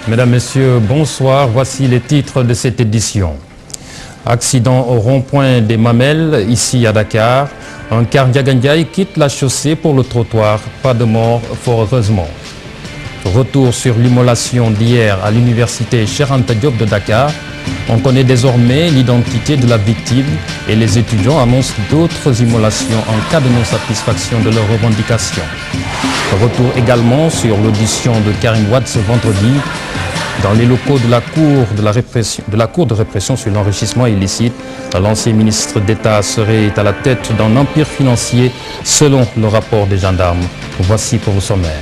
Mesdames, Messieurs, bonsoir. Voici les titres de cette édition. Accident au rond-point des Mamelles, ici à Dakar. Un car Ndiagandiaye quitte la chaussée pour le trottoir. Pas de mort, fort heureusement. Retour sur l'immolation d'hier à l'université Cheikh Anta Diop de Dakar. On connaît désormais l'identité de la victime et les étudiants annoncent d'autres immolations en cas de non-satisfaction de leurs revendications. Retour également sur l'audition de Karim Wade ce vendredi dans les locaux de la Cour de répression sur l'enrichissement illicite. L'ancien ministre d'État serait à la tête d'un empire financier selon le rapport des gendarmes. Voici pour le sommaire.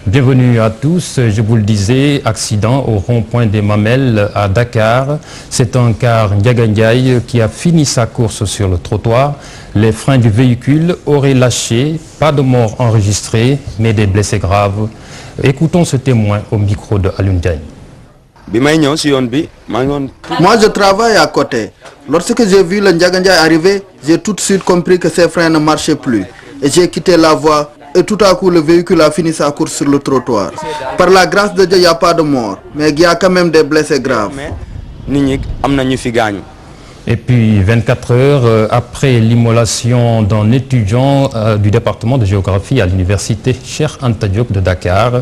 Bienvenue à tous, je vous le disais, accident au rond-point des Mamelles à Dakar. C'est un car Ndiagandiaye qui a fini sa course sur le trottoir. Les freins du véhicule auraient lâché, pas de mort enregistrée, mais des blessés graves. Écoutons ce témoin au micro de Alioune Diagne. Moi je travaille à côté. Lorsque j'ai vu le Ndiagandiaye arriver, j'ai tout de suite compris que ses freins ne marchaient plus. Et j'ai quitté la voie. Et tout à coup, le véhicule a fini sa course sur le trottoir. Par la grâce de Dieu, il n'y a pas de mort. Mais il y a quand même des blessés graves. Et puis, 24 heures après l'immolation d'un étudiant du département de géographie à l'université Cheikh Anta Diop de Dakar,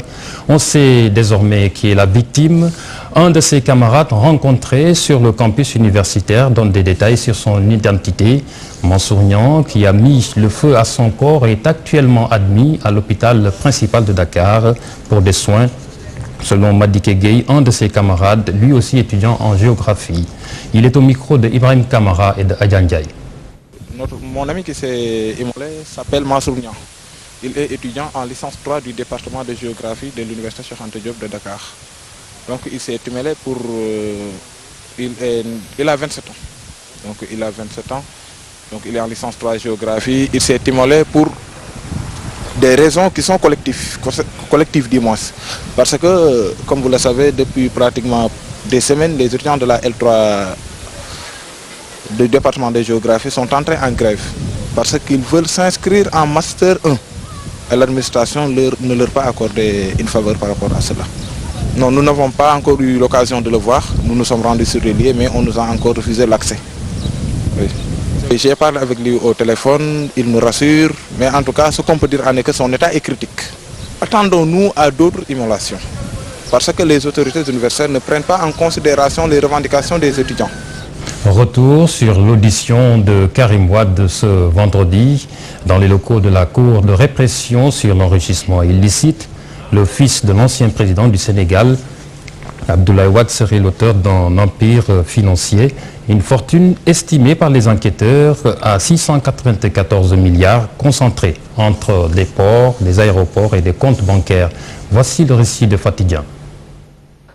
on sait désormais qui est la victime. Un de ses camarades rencontré sur le campus universitaire donne des détails sur son identité. Mansour Niang, qui a mis le feu à son corps, est actuellement admis à l'hôpital principal de Dakar pour des soins. Selon Madiké Gueye, un de ses camarades, lui aussi étudiant en géographie. Il est au micro de Ibrahim Kamara et de Adjan Ndiaye. Mon ami qui s'est immolé s'appelle Mansour Niang. Il est étudiant en licence 3 du département de géographie de l'université Cheikh Anta Diop de Dakar. Donc il s'est immolé pour... il a 27 ans. Donc il a 27 ans. Donc il est en licence 3 géographie. Il s'est immolé pour des raisons qui sont collectives du moins. Parce que, comme vous le savez, depuis pratiquement des semaines, les étudiants de la L3 du département de géographie sont entrés en grève. Parce qu'ils veulent s'inscrire en Master 1. Et l'administration ne leur a pas accordé une faveur par rapport à cela. Non, nous n'avons pas encore eu l'occasion de le voir. Nous nous sommes rendus sur les lieux, mais on nous a encore refusé l'accès. Oui. J'ai parlé avec lui au téléphone, il me rassure, mais en tout cas, ce qu'on peut dire en est que son état est critique. Attendons-nous à d'autres immolations, parce que les autorités universitaires ne prennent pas en considération les revendications des étudiants. Retour sur l'audition de Karim Wade ce vendredi dans les locaux de la Cour de répression sur l'enrichissement illicite. Le fils de l'ancien président du Sénégal, Abdoulaye Wade, serait l'auteur d'un empire financier. Une fortune estimée par les enquêteurs à 694 milliards concentrés entre des ports, des aéroports et des comptes bancaires. Voici le récit de Fatidien.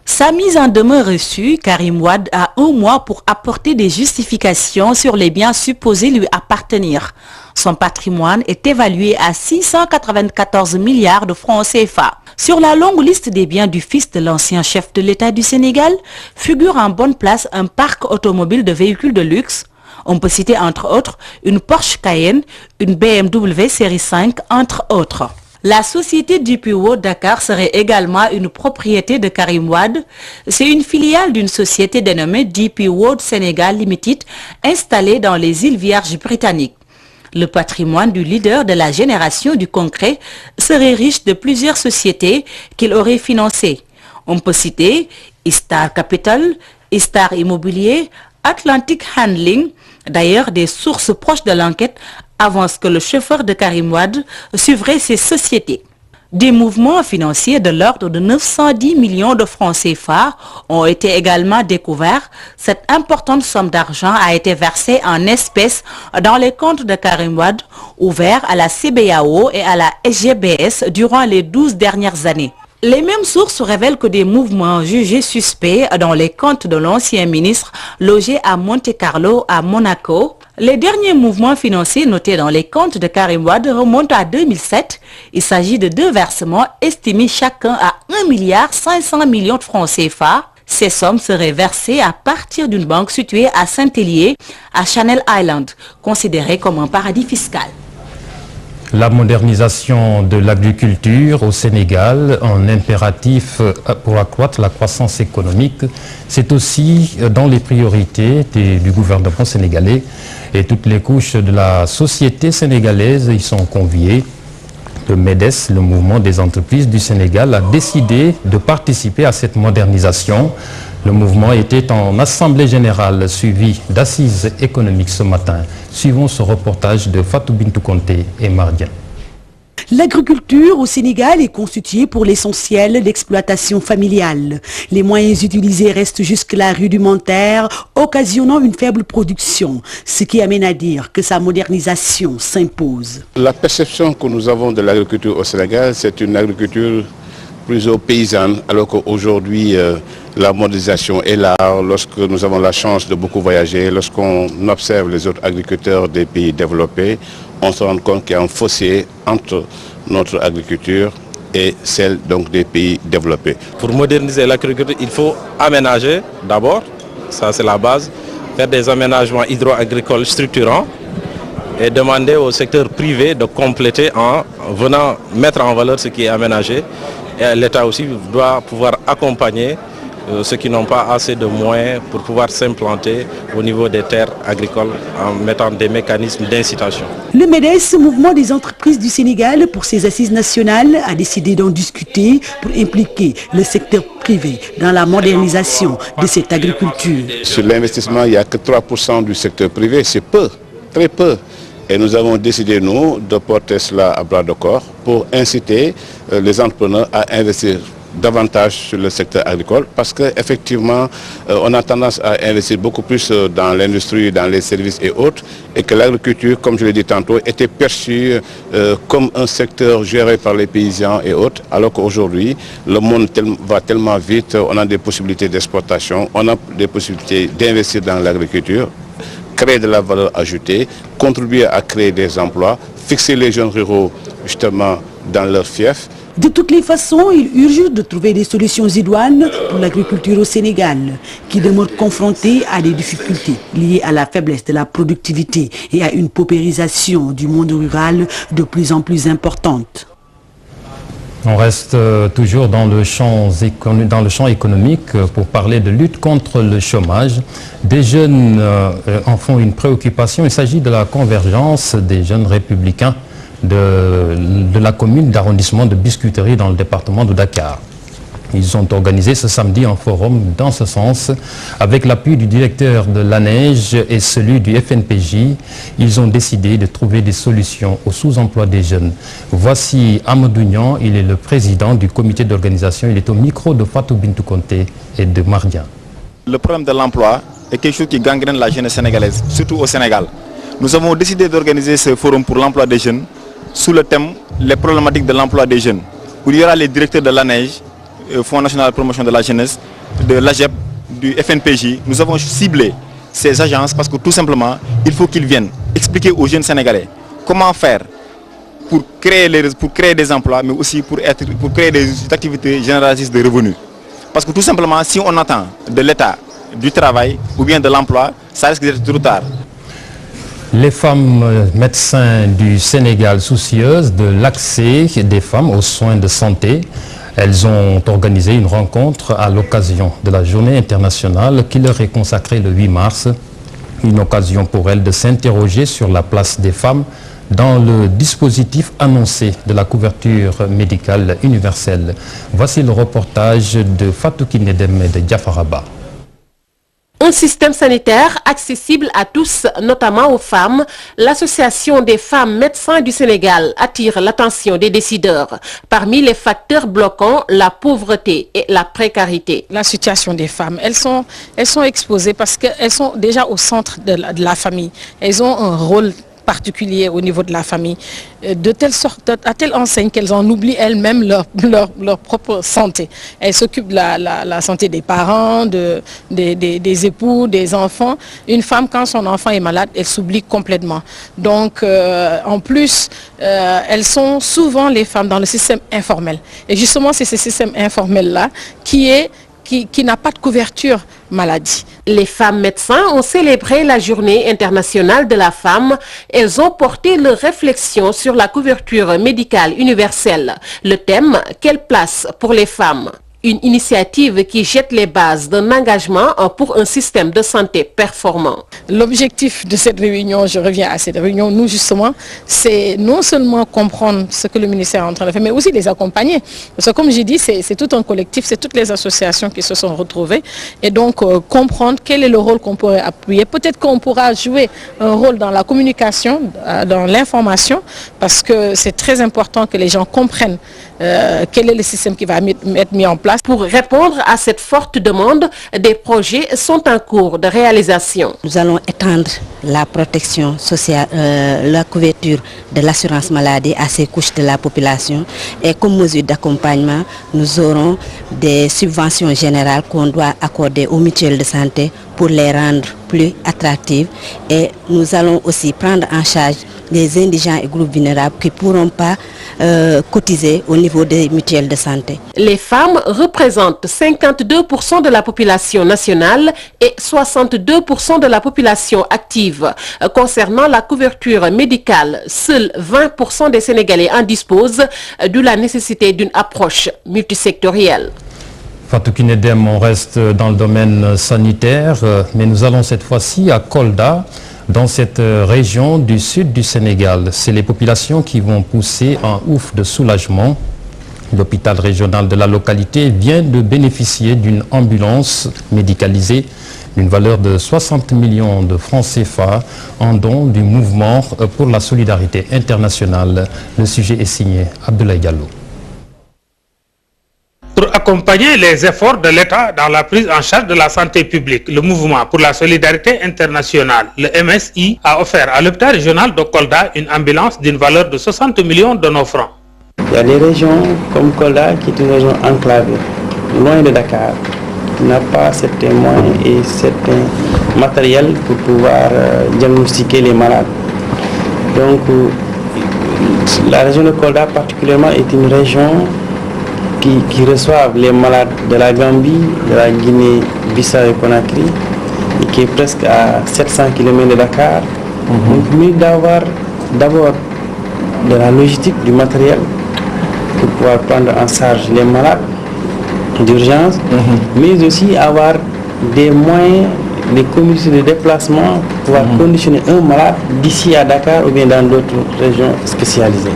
Sa mise en demeure reçue, Karim Wade a un mois pour apporter des justifications sur les biens supposés lui appartenir. Son patrimoine est évalué à 694 milliards de francs CFA. Sur la longue liste des biens du fils de l'ancien chef de l'État du Sénégal, figure en bonne place un parc automobile de véhicules de luxe. On peut citer entre autres une Porsche Cayenne, une BMW série 5, entre autres. La société DP World Dakar serait également une propriété de Karim Wade. C'est une filiale d'une société dénommée DP World Sénégal Limited, installée dans les îles Vierges britanniques. Le patrimoine du leader de la génération du concret serait riche de plusieurs sociétés qu'il aurait financées. On peut citer Istar Capital, Istar Immobilier, Atlantic Handling. D'ailleurs, des sources proches de l'enquête avancent que le chauffeur de Karim Wade suivrait ces sociétés. Des mouvements financiers de l'ordre de 910 millions de francs CFA ont été également découverts. Cette importante somme d'argent a été versée en espèces dans les comptes de Karim Wade ouverts à la CBAO et à la SGBS durant les 12 dernières années. Les mêmes sources révèlent que des mouvements jugés suspects dans les comptes de l'ancien ministre logé à Monte-Carlo, à Monaco. Les derniers mouvements financiers notés dans les comptes de Karim Wade remontent à 2007. Il s'agit de deux versements estimés chacun à 1,5 milliard de francs CFA. Ces sommes seraient versées à partir d'une banque située à Saint-Hélier, à Channel Island, considérée comme un paradis fiscal. La modernisation de l'agriculture au Sénégal, un impératif pour accroître la croissance économique, c'est aussi dans les priorités du gouvernement sénégalais. Et toutes les couches de la société sénégalaise y sont conviées. Le MEDES, le mouvement des entreprises du Sénégal, a décidé de participer à cette modernisation. Le mouvement était en assemblée générale suivi d'assises économiques ce matin. Suivons ce reportage de Fatou Bintou Conté et Mardian. L'agriculture au Sénégal est constituée pour l'essentiel d'exploitation familiale. Les moyens utilisés restent jusque-là rudimentaires, occasionnant une faible production, ce qui amène à dire que sa modernisation s'impose. La perception que nous avons de l'agriculture au Sénégal, c'est une agriculture plutôt paysanne, alors qu'aujourd'hui la modernisation est là. Lorsque nous avons la chance de beaucoup voyager, lorsqu'on observe les autres agriculteurs des pays développés, on se rend compte qu'il y a un fossé entre notre agriculture et celle donc des pays développés. Pour moderniser l'agriculture, il faut aménager d'abord, ça c'est la base, faire des aménagements hydro-agricoles structurants et demander au secteur privé de compléter en venant mettre en valeur ce qui est aménagé. Et l'État aussi doit pouvoir accompagner ceux qui n'ont pas assez de moyens pour pouvoir s'implanter au niveau des terres agricoles en mettant des mécanismes d'incitation. Le MEDES, mouvement des entreprises du Sénégal, pour ses assises nationales, a décidé d'en discuter pour impliquer le secteur privé dans la modernisation de cette agriculture. Sur l'investissement, il n'y a que 3% du secteur privé, c'est peu, très peu. Et nous avons décidé, nous, de porter cela à bras de corps pour inciter les entrepreneurs à investir davantage sur le secteur agricole parce qu'effectivement, on a tendance à investir beaucoup plus dans l'industrie, dans les services et autres, et que l'agriculture, comme je l'ai dit tantôt, était perçue comme un secteur géré par les paysans et autres, alors qu'aujourd'hui, le monde va tellement vite, on a des possibilités d'exportation, on a des possibilités d'investir dans l'agriculture, créer de la valeur ajoutée, contribuer à créer des emplois, fixer les jeunes ruraux justement dans leur fief. De toutes les façons, il urge de trouver des solutions idoines pour l'agriculture au Sénégal, qui demeure confrontée à des difficultés liées à la faiblesse de la productivité et à une paupérisation du monde rural de plus en plus importante. On reste toujours dans le champ économique pour parler de lutte contre le chômage. Des jeunes en font une préoccupation. Il s'agit de la convergence des jeunes républicains de la commune d'arrondissement de Biscuiterie dans le département de Dakar. Ils ont organisé ce samedi un forum dans ce sens avec l'appui du directeur de l'ANEJ et celui du FNPJ. Ils ont décidé de trouver des solutions au sous-emploi des jeunes. Voici Amadou Nian, il est le président du comité d'organisation. Il est au micro de Fatou Bintou Conté et de Mardian. Le problème de l'emploi est quelque chose qui gangrène la jeunesse sénégalaise, surtout au Sénégal. Nous avons décidé d'organiser ce forum pour l'emploi des jeunes sous le thème « Les problématiques de l'emploi des jeunes », où il y aura les directeurs de l'ANEJ, Fonds national de promotion de la jeunesse, de l'AGEP, du FNPJ. Nous avons ciblé ces agences parce que tout simplement, il faut qu'ils viennent expliquer aux jeunes Sénégalais comment faire pour créer des emplois, mais aussi pour créer des activités génératrices de revenus. Parce que tout simplement, si on attend de l'État, du travail ou bien de l'emploi, ça risque d'être trop tard. Les femmes médecins du Sénégal soucieuses de l'accès des femmes aux soins de santé, elles ont organisé une rencontre à l'occasion de la journée internationale qui leur est consacrée le 8 mars. Une occasion pour elles de s'interroger sur la place des femmes dans le dispositif annoncé de la couverture médicale universelle. Voici le reportage de Fatou Kinedem et de Diafaraba. Un système sanitaire accessible à tous, notamment aux femmes. L'Association des femmes médecins du Sénégal attire l'attention des décideurs. Parmi les facteurs bloquants, la pauvreté et la précarité. La situation des femmes, elles sont exposées parce qu'elles sont déjà au centre de la famille. Elles ont un rôle particulier au niveau de la famille, de telle sorte, à telle enseigne qu'elles en oublient elles-mêmes leur propre santé. Elles s'occupent de la santé des parents, des époux, des enfants. Une femme, quand son enfant est malade, elle s'oublie complètement. Donc, en plus, elles sont souvent les femmes dans le système informel. Et justement, c'est ce système informel-là qui est qui n'a pas de couverture maladie. Les femmes médecins ont célébré la journée internationale de la femme. Elles ont porté leur réflexion sur la couverture médicale universelle. Le thème, quelle place pour les femmes? Une initiative qui jette les bases d'un engagement pour un système de santé performant. L'objectif de cette réunion, je reviens à cette réunion, nous justement, c'est non seulement comprendre ce que le ministère est en train de faire, mais aussi les accompagner. Parce que comme j'ai dit, c'est tout un collectif, c'est toutes les associations qui se sont retrouvées. Et donc, comprendre quel est le rôle qu'on pourrait appuyer. Peut-être qu'on pourra jouer un rôle dans la communication, dans l'information, parce que c'est très important que les gens comprennent quel est le système qui va être mis en place. Pour répondre à cette forte demande, des projets sont en cours de réalisation. Nous allons étendre la protection sociale, la couverture de l'assurance maladie à ces couches de la population. Et comme mesure d'accompagnement, nous aurons des subventions générales qu'on doit accorder aux mutuelles de santé pour les rendre plus attractives. Et nous allons aussi prendre en charge les indigents et groupes vulnérables qui ne pourront pas cotiser au niveau des mutuelles de santé. Les femmes représentent 52% de la population nationale et 62% de la population active. Concernant la couverture médicale, seuls 20% des Sénégalais en disposent, d'où la nécessité d'une approche multisectorielle. Fatou Kinedem, on reste dans le domaine sanitaire, mais nous allons cette fois-ci à Kolda, dans cette région du sud du Sénégal. C'est les populations qui vont pousser un ouf de soulagement. L'hôpital régional de la localité vient de bénéficier d'une ambulance médicalisée d'une valeur de 60 millions de francs CFA en don du mouvement pour la solidarité internationale. Le sujet est signé Abdoulaye Diallo. Pour accompagner les efforts de l'État dans la prise en charge de la santé publique, le mouvement pour la solidarité internationale, le MSI, a offert à l'hôpital régional de Kolda une ambulance d'une valeur de 60 millions de nos francs. Il y a des régions comme Kolda qui est une région enclavée, loin de Dakar, qui n'a pas certains moyens et certains matériels pour pouvoir diagnostiquer les malades. Donc la région de Kolda particulièrement est une région qui reçoivent les malades de la Gambie, de la Guinée-Bissau et Conakry, et qui est presque à 700 km de Dakar. Donc, mieux d'avoir d'abord de la logistique, du matériel, pour pouvoir prendre en charge les malades d'urgence, mais aussi avoir des moyens, des communautés de déplacement pour pouvoir conditionner un malade d'ici à Dakar ou bien dans d'autres régions spécialisées.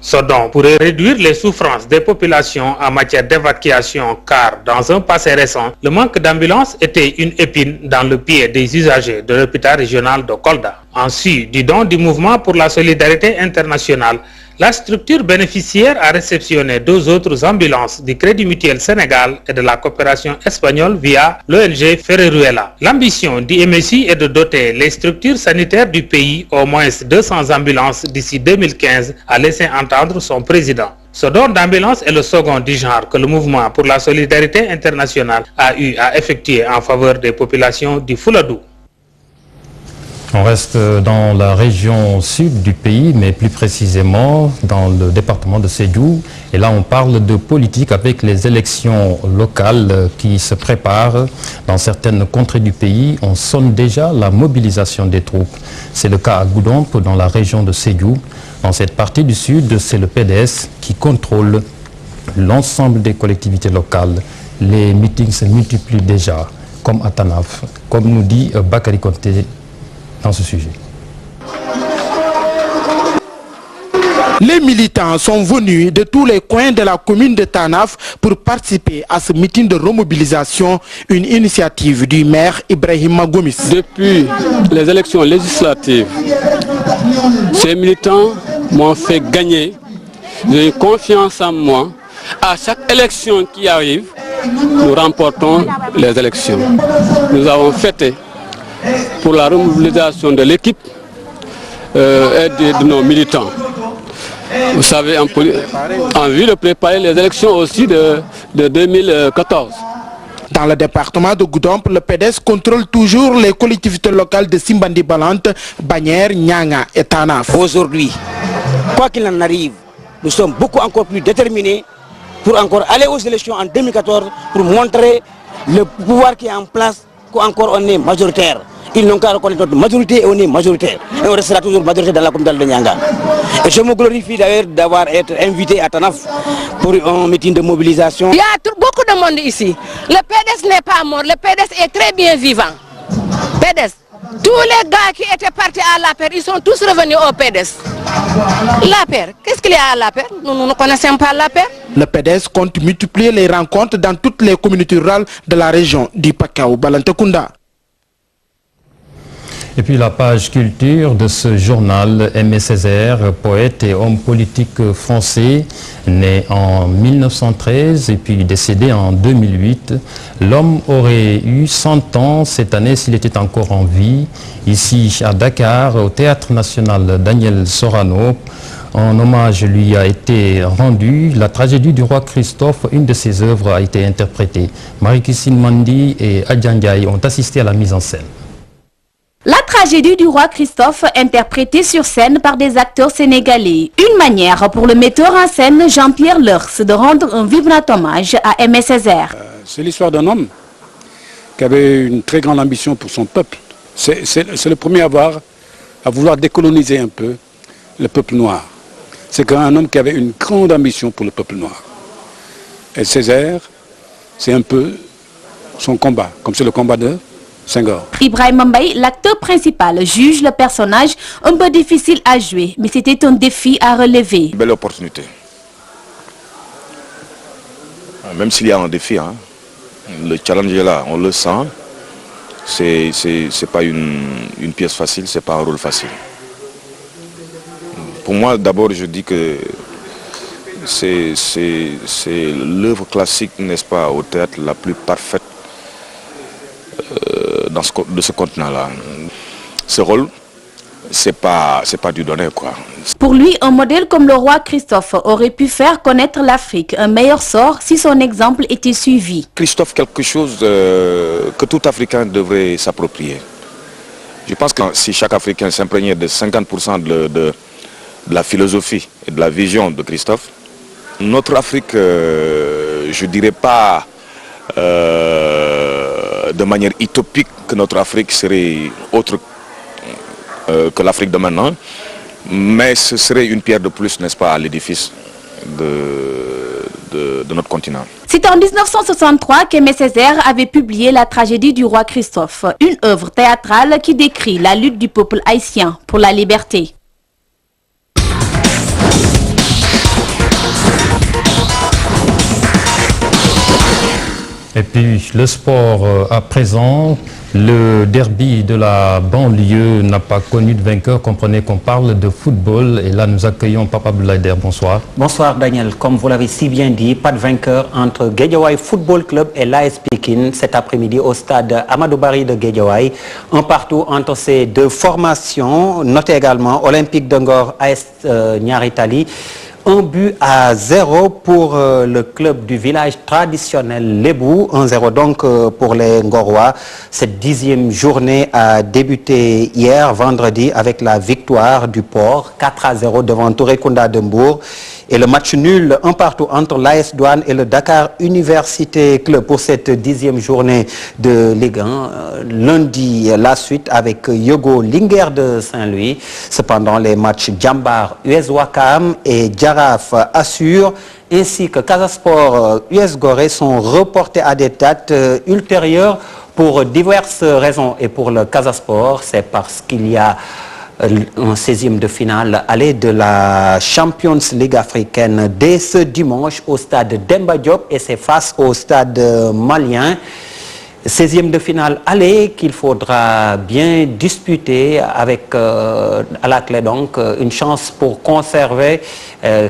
Ce don pourrait réduire les souffrances des populations en matière d'évacuation car dans un passé récent, le manque d'ambulances était une épine dans le pied des usagers de l'hôpital régional de Kolda. Ensuite, du don du mouvement pour la solidarité internationale, la structure bénéficiaire a réceptionné 2 autres ambulances du Crédit Mutuel Sénégal et de la coopération espagnole via l'ONG Ferreruela. L'ambition du MSI est de doter les structures sanitaires du pays au moins 200 ambulances d'ici 2015, a laissé entendre son président. Ce don d'ambulance est le second du genre que le mouvement pour la solidarité internationale a eu à effectuer en faveur des populations du Fouladou. On reste dans la région sud du pays, mais plus précisément dans le département de Sédhiou. Et là, on parle de politique avec les élections locales qui se préparent. Dans certaines contrées du pays, on sonne déjà la mobilisation des troupes. C'est le cas à Goudomp, dans la région de Sédhiou. Dans cette partie du sud, c'est le PDS qui contrôle l'ensemble des collectivités locales. Les meetings se multiplient déjà, comme à Tanaf, comme nous dit Bakary Konté dans ce sujet. Les militants sont venus de tous les coins de la commune de Tanaf pour participer à ce meeting de remobilisation, une initiative du maire Ibrahima Gomis. Depuis les élections législatives, ces militants m'ont fait gagner, j'ai eu confiance en moi. À chaque élection qui arrive, nous remportons les élections. Nous avons fêté pour la remobilisation de l'équipe et de nos militants. Vous savez, en vue de préparer les élections aussi de 2014. Dans le département de Goudomp, le PDS contrôle toujours les collectivités locales de Simbandi Balante, Bagnères, Nyanga et Tanaf. Aujourd'hui, quoi qu'il en arrive, nous sommes beaucoup encore plus déterminés pour encore aller aux élections en 2014 pour montrer le pouvoir qui est en place, qu'encore on est majoritaire. Ils n'ont qu'à reconnaître notre majorité et on est majoritaire. Et on restera toujours majoritaire dans la communauté de Nyanga. Et je me glorifie d'ailleurs d'avoir été invité à Tanaf pour un meeting de mobilisation. Il y a beaucoup de monde ici. Le PDS n'est pas mort, le PDS est très bien vivant. PDS. Tous les gars qui étaient partis à l'APR, ils sont tous revenus au PDS. L'APR, qu'est-ce qu'il y a à l'APR? Nous ne connaissons pas l'APR. Le PDS compte multiplier les rencontres dans toutes les communautés rurales de la région du Pakao Balantekunda. Et puis la page culture de ce journal, Aimé Césaire, poète et homme politique français, né en 1913 et puis décédé en 2008. L'homme aurait eu 100 ans cette année s'il était encore en vie. Ici à Dakar, au Théâtre National Daniel Sorano, un hommage lui a été rendu. La tragédie du roi Christophe, une de ses œuvres, a été interprétée. Marie-Christine Mandi et Adjangaï ont assisté à la mise en scène. La tragédie du roi Christophe, interprétée sur scène par des acteurs sénégalais. Une manière pour le metteur en scène Jean-Pierre Leurs de rendre un vibrant hommage à Aimé Césaire. C'est l'histoire d'un homme qui avait une très grande ambition pour son peuple. C'est le premier à vouloir décoloniser un peu le peuple noir. C'est un homme qui avait une grande ambition pour le peuple noir. Et Césaire, c'est un peu son combat, comme c'est le combat de Senghor. Ibrahim Mbaye, l'acteur principal, juge le personnage un peu difficile à jouer, mais c'était un défi à relever. Belle opportunité. Même s'il y a un défi, hein, le challenge est là, on le sent. C'est pas une pièce facile, c'est pas un rôle facile. Pour moi, d'abord, je dis que c'est l'œuvre classique, n'est-ce pas, au théâtre la plus parfaite de ce continent-là. Ce rôle, c'est pas du donné, quoi. Pour lui, un modèle comme le roi Christophe aurait pu faire connaître l'Afrique un meilleur sort si son exemple était suivi. Christophe, quelque chose que tout Africain devrait s'approprier. Je pense que si chaque Africain s'imprégnait de 50% de la philosophie et de la vision de Christophe, notre Afrique, je dirais pas de manière utopique que notre Afrique serait autre que l'Afrique de maintenant, mais ce serait une pierre de plus, n'est-ce pas, à l'édifice de notre continent. C'est en 1963 qu'Aimé Césaire avait publié La tragédie du roi Christophe, une œuvre théâtrale qui décrit la lutte du peuple haïtien pour la liberté. Et puis le sport à présent, le derby de la banlieue n'a pas connu de vainqueur. Comprenez qu'on parle de football et là nous accueillons Papa Blaider. Bonsoir. Bonsoir Daniel. Comme vous l'avez si bien dit, pas de vainqueur entre Guédiawaye Football Club et l'AS Pikine cet après-midi au stade Amadou Barry de Guédiawaye. Un partout entre ces deux formations. Notez également Olympique de Ngor, AS Niary Tally. 1-0 pour le club du village traditionnel Lébou, 1-0 donc pour les Ngorois. Cette 10e journée a débuté hier, vendredi, avec la victoire du Port, 4-0 devant Touré Kunda de Mbour. Et le match nul, un partout entre l'AS Douane et le Dakar Université Club pour cette 10e journée de Ligue 1. Lundi, la suite avec Yogo Linguère de Saint-Louis. Cependant, les matchs Djambar US Ouakam et Djaraf Assur ainsi que Casasport US Gorée sont reportés à des dates ultérieures pour diverses raisons. Et pour le Casasport, c'est parce qu'il y a un 16e de finale aller de la Champions League africaine dès ce dimanche au stade Demba Diop et c'est face au stade malien. 16e de finale aller qu'il faudra bien disputer avec à la clé donc une chance pour conserver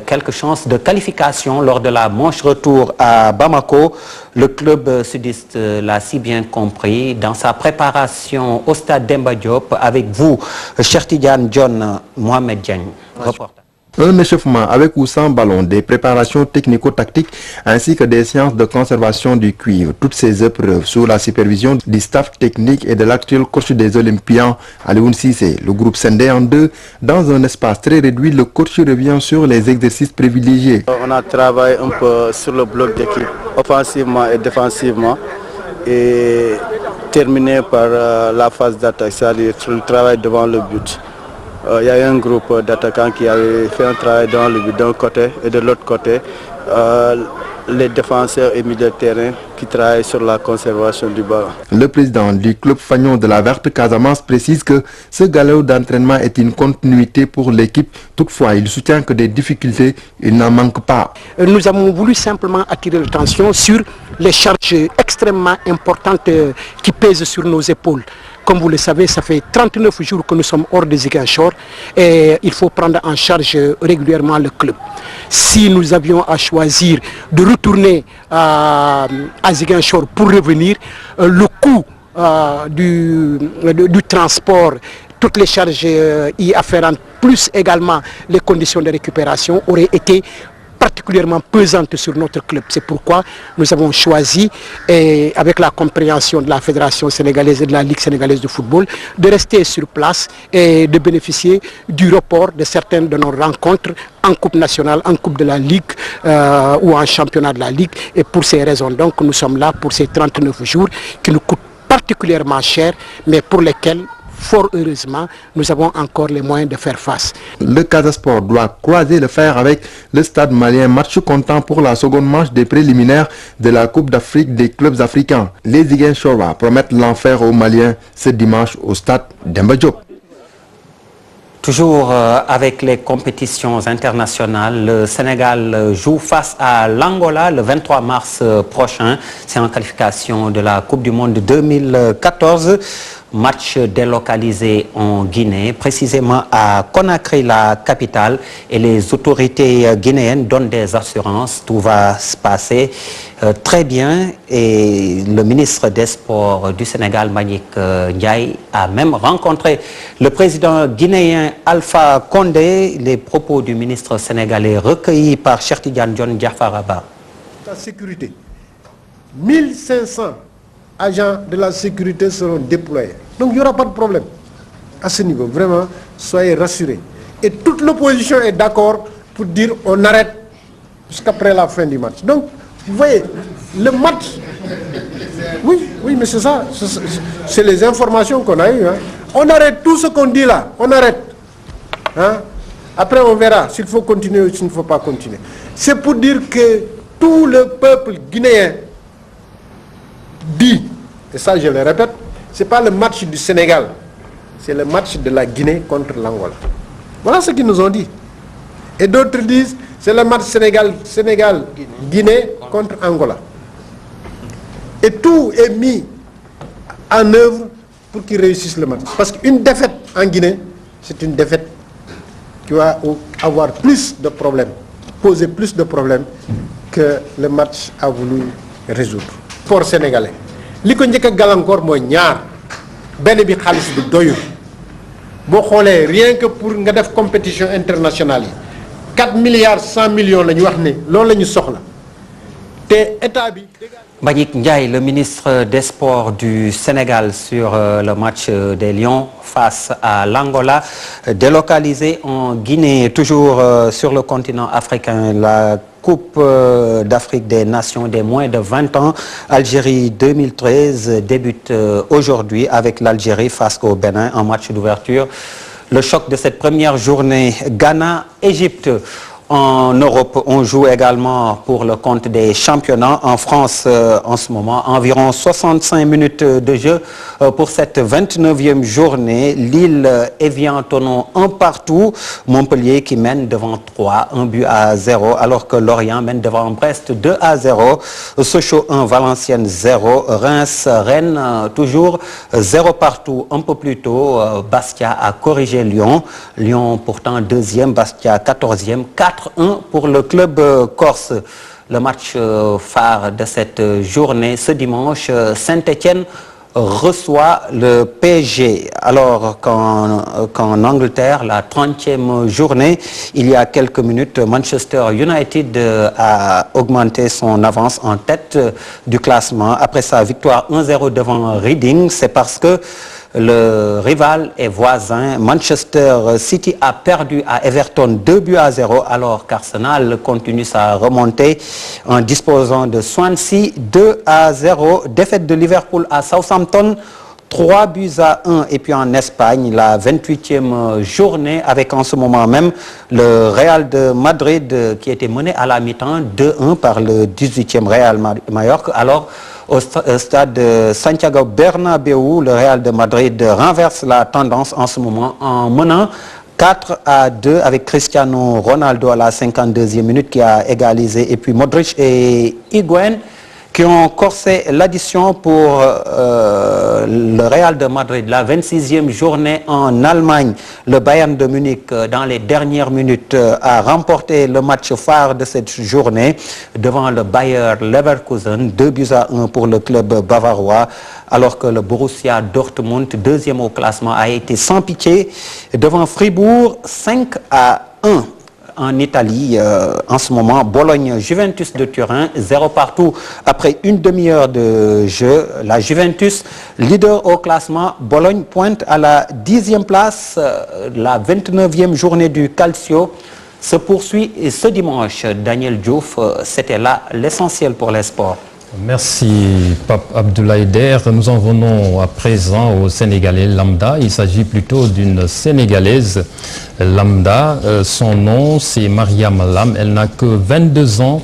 quelques chances de qualification lors de la manche retour à Bamako. Le club sudiste l'a si bien compris dans sa préparation au stade Demba Diop avec vous, cher Tidiane John Mohamed Diagne. Reporter. Un échauffement avec ou sans ballon, des préparations technico-tactiques ainsi que des séances de conservation du cuivre. Toutes ces épreuves sous la supervision du staff technique et de l'actuel coach des Olympiens, Alioune Cissé. Le groupe scindé en deux. Dans un espace très réduit, le coach revient sur les exercices privilégiés. On a travaillé un peu sur le bloc d'équipe, offensivement et défensivement, et terminé par la phase d'attaque, c'est-à-dire le travail devant le but. Il y a eu un groupe d'attaquants qui avait fait un travail dans le but d'un côté et de l'autre côté, les défenseurs et milieux de terrain qui travaillent sur la conservation du ballon. Le président du club Fagnon de la Verte Casamance précise que ce galop d'entraînement est une continuité pour l'équipe. Toutefois, il soutient que des difficultés, il n'en manque pas. Nous avons voulu simplement attirer l'attention sur les charges extrêmement importantes qui pèsent sur nos épaules. Comme vous le savez, ça fait 39 jours que nous sommes hors de Ziguinchor et il faut prendre en charge régulièrement le club. Si nous avions à choisir de retourner à Ziguinchor pour revenir, le coût du transport, toutes les charges y afférentes, plus également les conditions de récupération auraient été particulièrement pesante sur notre club. C'est pourquoi nous avons choisi, et avec la compréhension de la Fédération sénégalaise et de la Ligue sénégalaise de football, de rester sur place et de bénéficier du report de certaines de nos rencontres en Coupe nationale, en Coupe de la Ligue ou en Championnat de la Ligue. Et pour ces raisons, donc, nous sommes là pour ces 39 jours qui nous coûtent particulièrement cher, mais pour lesquels, fort heureusement, nous avons encore les moyens de faire face. Le Casa Sport doit croiser le fer avec le Stade malien. Match comptant pour la seconde manche des préliminaires de la Coupe d'Afrique des clubs africains. Les Ziguinchorois promettent l'enfer aux Maliens ce dimanche au Stade Demba Diop. Toujours avec les compétitions internationales, le Sénégal joue face à l'Angola le 23 mars prochain. C'est en qualification de la Coupe du Monde 2014. Match délocalisé en Guinée, précisément à Conakry, la capitale, et les autorités guinéennes donnent des assurances. Tout va se passer très bien, et le ministre des Sports du Sénégal, Mbagnick Ndiaye, a même rencontré le président guinéen Alpha Condé. Les propos du ministre sénégalais recueillis par Cheikh Tidiane Dione Diafaraba. La sécurité, 1500 agents de la sécurité seront déployés. Donc il n'y aura pas de problème à ce niveau. Vraiment, soyez rassurés. Et toute l'opposition est d'accord pour dire on arrête jusqu'après la fin du match. Donc, vous voyez, le match... Oui, mais c'est ça. C'est les informations qu'on a eues. Hein. On arrête tout ce qu'on dit là. On arrête. Hein. Après, on verra s'il faut continuer ou s'il ne faut pas continuer. C'est pour dire que tout le peuple guinéen dit, et ça je le répète, ce n'est pas le match du Sénégal, c'est le match de la Guinée contre l'Angola. Voilà ce qu'ils nous ont dit. Et d'autres disent, c'est le match Sénégal-Guinée contre Angola. Et tout est mis en œuvre pour qu'ils réussissent le match. Parce qu'une défaite en Guinée, c'est une défaite qui va avoir plus de problèmes, poser plus de problèmes que le match a voulu résoudre. Sport sénégalais li ko njëkk a gàllankoor mooy ñaar benn bi xaalis bi doyul boo xoolee rien que pour nga def compétition internationale yi 4 milliards 100 millions la ñu wax ne loolu la ñu soxla te état bi. Mbagnick Ndiaye, le ministre des Sports du Sénégal, sur le match des Lions face à l'Angola, délocalisé en Guinée, toujours sur le continent africain. La Coupe d'Afrique des Nations des moins de 20 ans, Algérie 2013, débute aujourd'hui avec l'Algérie face au Bénin en match d'ouverture. Le choc de cette première journée, Ghana-Égypte. En Europe, on joue également pour le compte des championnats. En France, en ce moment, environ 65 minutes de jeu pour cette 29e journée. Lille, Evian, Tonon, un partout. Montpellier qui mène devant 3, 1-0, alors que Lorient mène devant Brest 2-0. Sochaux 1, Valenciennes 0. Reims, Rennes, toujours 0 partout. Un peu plus tôt, Bastia a corrigé Lyon. Lyon pourtant deuxième, Bastia 14e, 4-1 pour le club corse. Le match phare de cette journée, ce dimanche, Saint-Étienne reçoit le PSG. Alors qu'en Angleterre, la 30e journée, il y a quelques minutes, Manchester United a augmenté son avance en tête du classement après sa victoire 1-0 devant Reading. C'est parce que le rival et voisin Manchester City a perdu à Everton 2-0 alors qu'Arsenal continue sa remontée en disposant de Swansea 2-0. Défaite de Liverpool à Southampton 3-1. Et puis en Espagne, la 28e journée avec en ce moment même le Real de Madrid qui était mené à la mi-temps 2-1 par le 18e Real Mallorca. Alors au stade de Santiago Bernabéu, le Real de Madrid renverse la tendance en ce moment en menant 4-2 avec Cristiano Ronaldo à la 52e minute qui a égalisé. Et puis Modric et Higuaín qui ont corsé l'addition pour le Real de Madrid. La 26e journée en Allemagne, le Bayern de Munich, dans les dernières minutes, a remporté le match phare de cette journée devant le Bayer Leverkusen, 2-1 pour le club bavarois, alors que le Borussia Dortmund, deuxième au classement, a été sans pitié devant Fribourg, 5-1. En Italie, en ce moment, Bologne-Juventus de Turin, 0 partout après une demi-heure de jeu. La Juventus, leader au classement, Bologne pointe à la 10e place. La 29e journée du Calcio se poursuit ce dimanche. Daniel Diouf, c'était là l'essentiel pour les sports. Merci Pape Abdoulaye Der. Nous en venons à présent au Sénégalais lambda. Il s'agit plutôt d'une Sénégalaise lambda. Son nom c'est Mariam Lam. Elle n'a que 22 ans.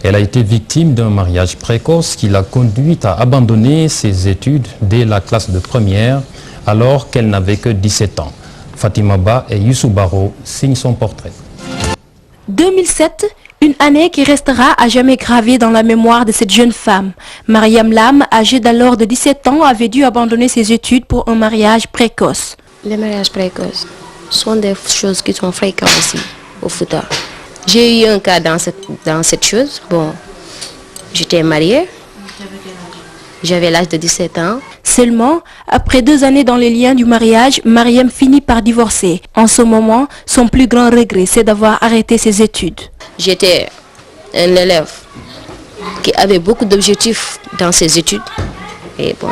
Elle a été victime d'un mariage précoce qui l'a conduite à abandonner ses études dès la classe de première alors qu'elle n'avait que 17 ans. Fatima Ba et Youssou Baro signent son portrait. 2007, une année qui restera à jamais gravée dans la mémoire de cette jeune femme. Mariam Lam, âgée d'alors de 17 ans, avait dû abandonner ses études pour un mariage précoce. Les mariages précoces sont des choses qui sont fréquentes aussi au Fouta. J'ai eu un cas dans cette chose. Bon, j'étais mariée. J'avais l'âge de 17 ans. Seulement, après 2 années dans les liens du mariage, Mariam finit par divorcer. En ce moment, son plus grand regret, c'est d'avoir arrêté ses études. J'étais un élève qui avait beaucoup d'objectifs dans ses études. Et bon,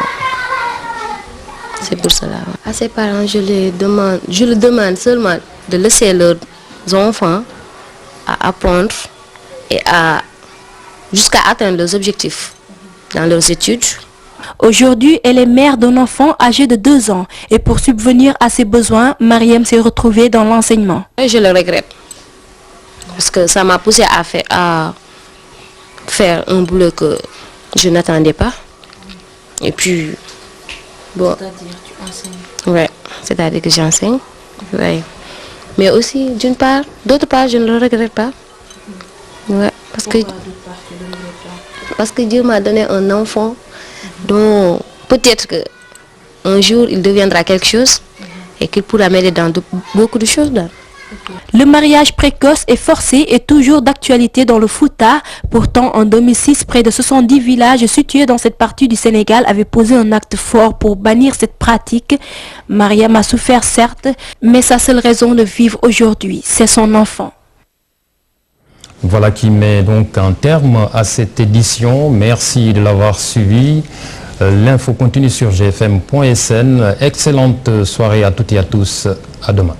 c'est pour cela. À ses parents, je leur demande seulement de laisser leurs enfants à apprendre et jusqu'à atteindre leurs objectifs dans leurs études. Aujourd'hui, elle est mère d'un enfant âgé de 2 ans et pour subvenir à ses besoins, Mariam s'est retrouvée dans l'enseignement. Je le regrette parce que ça m'a poussé à faire un boulot que je n'attendais pas. Et puis, bon. C'est-à-dire tu enseignes? Ouais, c'est-à-dire que j'enseigne. Ouais. Mais aussi, d'autre part, je ne le regrette pas. Ouais, parce que Dieu m'a donné un enfant dont peut-être qu'un jour il deviendra quelque chose et qu'il pourra m'aider dans beaucoup de choses. Le mariage précoce et forcé est toujours d'actualité dans le Fouta. Pourtant, en 2006, près de 70 villages situés dans cette partie du Sénégal avaient posé un acte fort pour bannir cette pratique. Mariam a souffert certes, mais sa seule raison de vivre aujourd'hui, c'est son enfant. Voilà qui met donc un terme à cette édition. Merci de l'avoir suivi. L'info continue sur gfm.sn. Excellente soirée à toutes et à tous. À demain.